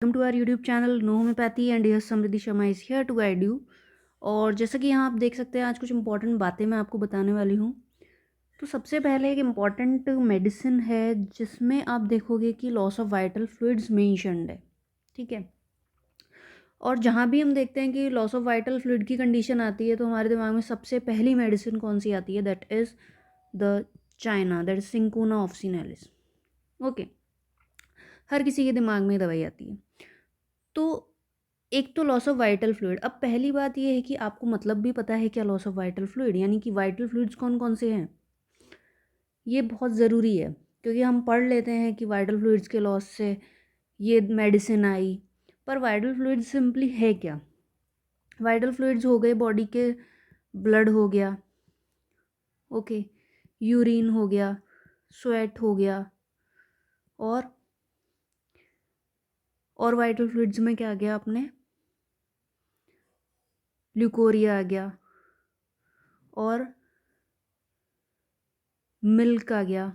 Welcome to our YouTube channel no homeopathy and yes Samriddhi Sharma is here to guide you. और जैसा कि यहाँ आप देख सकते हैं, आज कुछ इंपॉर्टेंट बातें मैं आपको बताने वाली हूँ। तो सबसे पहले एक इम्पॉर्टेंट मेडिसिन है जिसमें आप देखोगे कि loss of vital fluids mentioned है। ठीक है। और जहाँ भी हम देखते हैं कि लॉस ऑफ वाइटल फ्लूइड की कंडीशन आती है तो हमारे दिमाग में सबसे पहली मेडिसिन कौन सी आती है? That is the china, that is cinchona officinalis. Okay. हर किसी के दिमाग में दवाई आती है। तो एक तो लॉस ऑफ वाइटल फ्लूइड। अब पहली बात ये है कि आपको मतलब भी पता है क्या लॉस ऑफ वाइटल फ्लूइड, यानी कि वाइटल फ्लूइड्स कौन कौन से हैं। ये बहुत ज़रूरी है क्योंकि हम पढ़ लेते हैं कि वाइटल फ्लूइड्स के लॉस से ये मेडिसिन आई, पर वाइटल फ्लूइड सिंपली है क्या? वाइटल फ्लूइड्स हो गए बॉडी के, ब्लड हो गया, ओके, यूरिन हो गया, स्वेट हो गया, और वाइटल फ्लूइड्स में क्या आ गया अपने? ल्यूकोरिया आ गया, और मिल्क आ गया,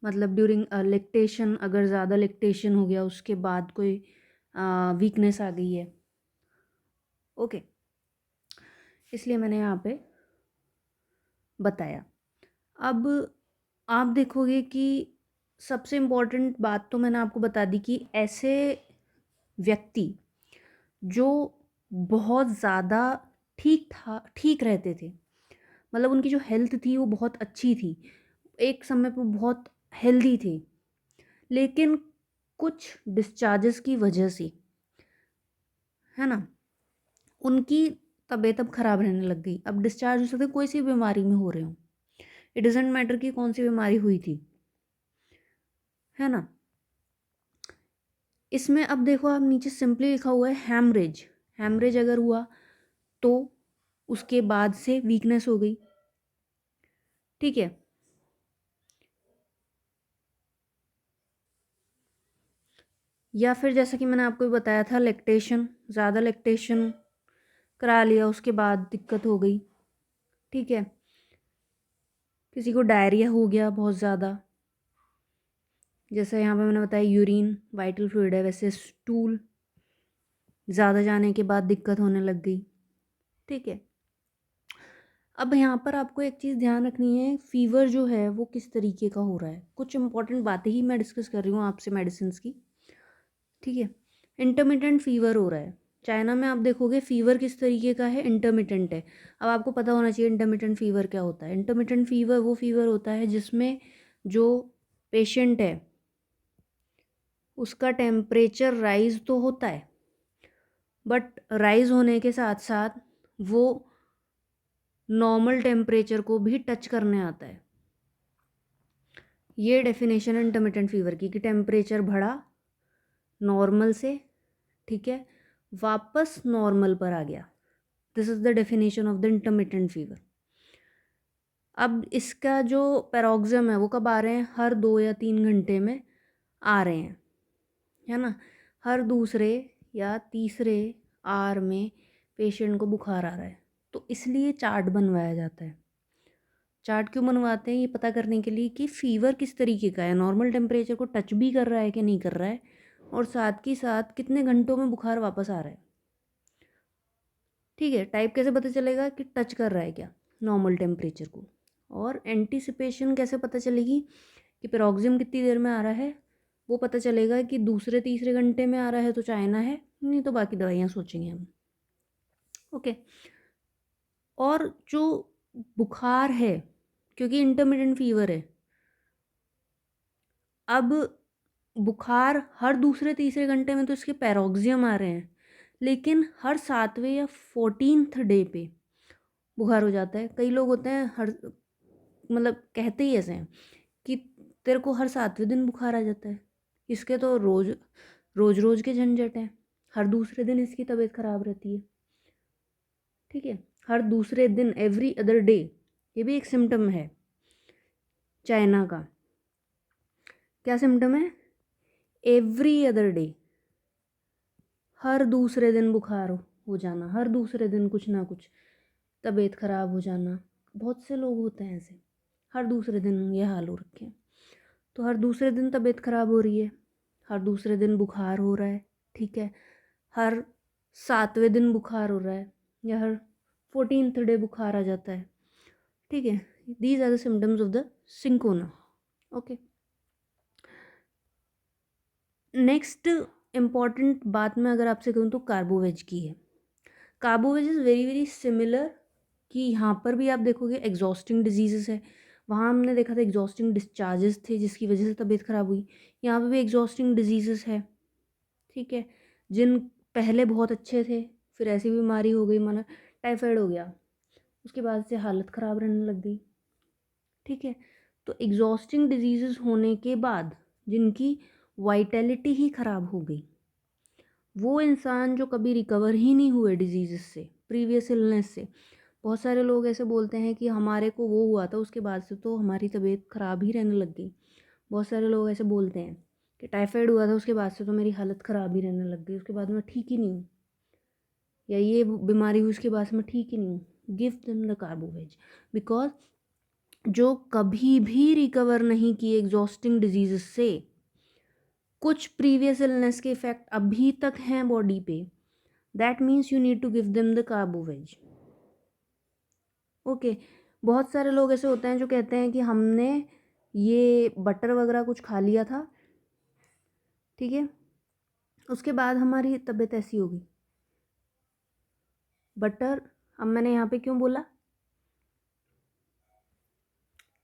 मतलब ड्यूरिंग लेक्टेशन, अगर ज़्यादा लेक्टेशन हो गया उसके बाद कोई वीकनेस आ गई है। ओके, इसलिए मैंने यहाँ पे बताया। अब आप देखोगे कि सबसे इम्पोर्टेंट बात तो मैंने आपको बता दी कि ऐसे व्यक्ति जो बहुत ज़्यादा ठीक रहते थे, मतलब उनकी जो हेल्थ थी वो बहुत अच्छी थी, एक समय पर बहुत हेल्दी थे, लेकिन कुछ डिस्चार्जेस की वजह से, है ना, उनकी तबीयत अब ख़राब रहने लग गई। अब डिस्चार्ज हो सकते कोई सी बीमारी में हो रहे हो, इट डजेंट मैटर कि कौन सी बीमारी हुई थी, है ना। इसमें अब देखो, आप नीचे सिंपली लिखा हुआ है हैमरेज। हैमरेज अगर हुआ तो उसके बाद से वीकनेस हो गई, ठीक है। या फिर जैसा कि मैंने आपको बताया था, लेक्टेशन, ज़्यादा लेक्टेशन करा लिया उसके बाद दिक्कत हो गई, ठीक है। किसी को डायरिया हो गया बहुत ज़्यादा, जैसे यहाँ पे मैंने बताया यूरिन वाइटल फ्लूइड है, वैसे स्टूल ज़्यादा जाने के बाद दिक्कत होने लग गई, ठीक है। अब यहाँ पर आपको एक चीज़ ध्यान रखनी है, फीवर जो है वो किस तरीके का हो रहा है। कुछ इंपॉर्टेंट बातें ही मैं डिस्कस कर रही हूँ आपसे मेडिसिन की, ठीक है। इंटरमिटेंट फीवर हो रहा है चाइना में, आप देखोगे फीवर किस तरीके का है, इंटरमिटेंट है। अब आपको पता होना चाहिए इंटरमिटेंट फीवर क्या होता है। इंटरमिटेंट फीवर वो फीवर होता है जिसमें जो पेशेंट है उसका टेम्परेचर राइज तो होता है, बट राइज होने के साथ साथ वो नॉर्मल टेम्परेचर को भी टच करने आता है। ये डेफिनेशन इंटरमिटेंट फीवर की, कि टेम्परेचर बढ़ा नॉर्मल से, ठीक है, वापस नॉर्मल पर आ गया। This is the definition of the intermittent fever. अब इसका जो पैरोक्सिम है वो कब आ रहे हैं? हर 2 या 3 घंटे में आ रहे हैं, है ना। हर दूसरे या तीसरे आवर में पेशेंट को बुखार आ रहा है, तो इसलिए चार्ट बनवाया जाता है। चार्ट क्यों बनवाते हैं? ये पता करने के लिए कि फ़ीवर किस तरीके का है, नॉर्मल टेम्परेचर को टच भी कर रहा है कि नहीं कर रहा है, और साथ ही साथ कितने घंटों में बुखार वापस आ रहा है, ठीक है। टाइप कैसे पता चलेगा कि टच कर रहा है क्या नॉर्मल टेम्परेचर को, और एंटीसिपेशन कैसे पता चलेगी कि पेरोक्सिम कितनी देर में आ रहा है। वो पता चलेगा कि दूसरे तीसरे घंटे में आ रहा है तो चाइना है, नहीं तो बाकी दवाइयाँ सोचेंगे हम, ओके। और जो बुखार है, क्योंकि इंटरमिटेंट फीवर है, अब बुखार हर दूसरे तीसरे घंटे में तो इसके पैरोक्सियम आ रहे हैं, लेकिन हर 7वें या 14th डे पे बुखार हो जाता है। कई लोग होते हैं हर, मतलब कहते ही ऐसे हैं कि तेरे को हर 7वें दिन बुखार आ जाता है। इसके तो रोज रोज रोज के झंझट हैं, हर दूसरे दिन इसकी तबीयत खराब रहती है, ठीक है। हर दूसरे दिन, एवरी अदर डे, ये भी एक सिम्टम है चाइना का। क्या सिम्टम है? एवरी अदर डे, हर दूसरे दिन बुखार हो जाना, हर दूसरे दिन कुछ ना कुछ तबीयत खराब हो जाना। बहुत से लोग होते हैं ऐसे, हर दूसरे दिन ये हाल हो रखे हैं। तो हर दूसरे दिन तबीयत ख़राब हो रही है, हर दूसरे दिन बुखार हो रहा है, ठीक है, हर 7वें दिन बुखार हो रहा है, या हर 14th डे बुखार आ जाता है, ठीक है। These are the symptoms of the cinchona. Okay, next important बात मैं अगर आपसे कहूँ तो कार्बोवेज की है। Carbo veg is very very similar, कि यहाँ पर भी आप देखोगे एग्जॉस्टिंग डिजीज़ है, वहाँ हमने देखा था एग्जॉस्टिंग डिस्चार्जेस थे जिसकी वजह से तबीयत ख़राब हुई, यहाँ पे भी एग्जॉस्टिंग डिजीज़ है, ठीक है। जिन पहले बहुत अच्छे थे, फिर ऐसी बीमारी हो गई, माना टाइफाइड हो गया, उसके बाद से हालत ख़राब रहने लग गई, ठीक है। तो एग्जॉस्टिंग डिजीज़ होने के बाद जिनकी वाइटैलिटी ही ख़राब हो गई, वो इंसान जो कभी रिकवर ही नहीं हुए डिजीज़ से, प्रीवियस इलनेस से। बहुत सारे लोग ऐसे बोलते हैं कि हमारे को वो हुआ था, उसके बाद से तो हमारी तबीयत ख़राब ही रहने लग गई। बहुत सारे लोग ऐसे बोलते हैं कि टाइफाइड हुआ था, उसके बाद से तो मेरी हालत ख़राब ही रहने लग गई, उसके बाद मैं ठीक ही नहीं हूँ, या ये बीमारी हुई उसके बाद से मैं ठीक ही नहीं हूँ। Give them the carbo veg, because जो कभी भी रिकवर नहीं किए एग्जॉस्टिंग डिजीज़ से, कुछ प्रीवियस इलनेस के इफेक्ट अभी तक हैं बॉडी पे, that means you need to give them the carbo veg. Okay, बहुत सारे लोग ऐसे होते हैं जो कहते हैं कि हमने ये बटर वगैरह कुछ खा लिया था, ठीक है, उसके बाद हमारी तबीयत ऐसी हो गई। बटर, अब मैंने यहाँ पे क्यों बोला,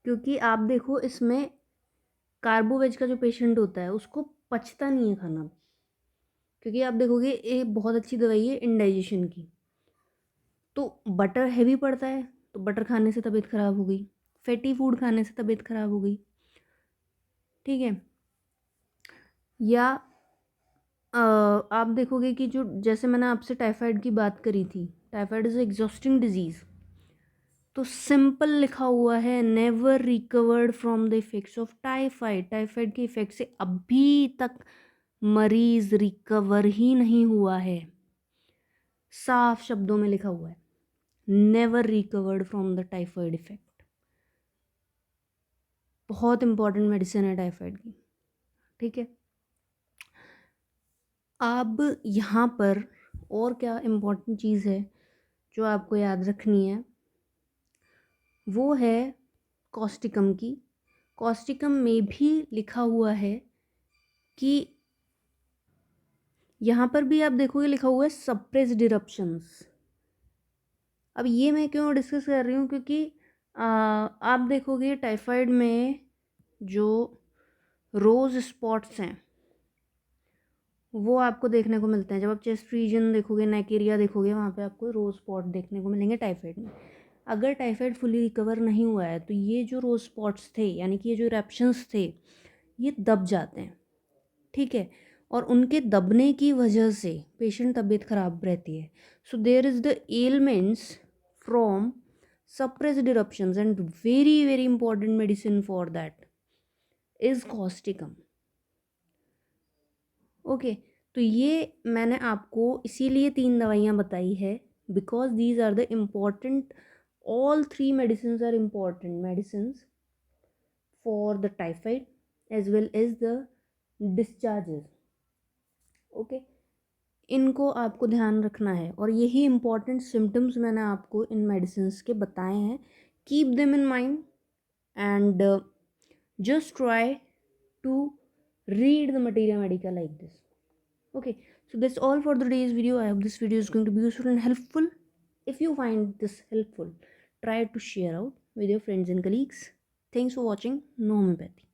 क्योंकि आप देखो इसमें कार्बोवेज का जो पेशेंट होता है उसको पचता नहीं है खाना, क्योंकि आप देखोगे ये बहुत अच्छी दवाई है इंडाइजेशन की, तो बटर हैवी पड़ता है, तो बटर खाने से तबीयत ख़राब हो गई, फैटी फूड खाने से तबीयत ख़राब हो गई, ठीक है। या आप देखोगे कि जो, जैसे मैंने आपसे टाइफाइड की बात करी थी, टाइफाइड इज़ एग्जॉस्टिंग डिजीज़, तो सिंपल लिखा हुआ है never recovered from the effects of typhoid, typhoid के इफेक्ट से अभी तक मरीज रिकवर ही नहीं हुआ है, साफ शब्दों में लिखा हुआ है, never recovered from the typhoid effect. बहुत इंपॉर्टेंट मेडिसिन है टाइफाइड की, ठीक है। अब यहाँ पर और क्या इम्पोर्टेंट चीज़ है जो आपको याद रखनी है, वो है कॉस्टिकम की। कॉस्टिकम में भी लिखा हुआ है कि यहाँ पर भी आप देखोगे लिखा हुआ है सप्रेस्ड इरप्शंस। अब ये मैं क्यों डिस्कस कर रही हूँ, क्योंकि आप देखोगे टाइफाइड में जो रोज़ स्पॉट्स हैं वो आपको देखने को मिलते हैं। जब आप चेस्ट रीजन देखोगे, नेक एरिया देखोगे, वहाँ पे आपको रोज़ स्पॉट देखने को मिलेंगे टाइफाइड में। अगर टाइफाइड फुली रिकवर नहीं हुआ है तो ये जो रोज़ स्पॉट्स थे, यानी कि ये जो इरप्शंस थे, ये दब जाते हैं, ठीक है। और उनके दबने की वजह से पेशेंट तबीयत ख़राब रहती है। So there is the elements from suppressed eruptions, and very very important medicine for that is causticum। Okay, तो ये मैंने आपको इसीलिए 3 दवाइयाँ बताई है, because these are the important, all 3 medicines are important medicines for the typhoid as well as the discharges। Okay, इनको आपको ध्यान रखना है, और यही इम्पॉर्टेंट सिम्टम्स मैंने आपको इन मेडिसिन्स के बताए हैं। Keep them in mind and just try to read the materia medica like this। Okay, so that's all for today's video. I hope this video is going to be useful and helpful. If you find this helpful, try to share out with your friends and colleagues. Thanks for watching No Homeopathy।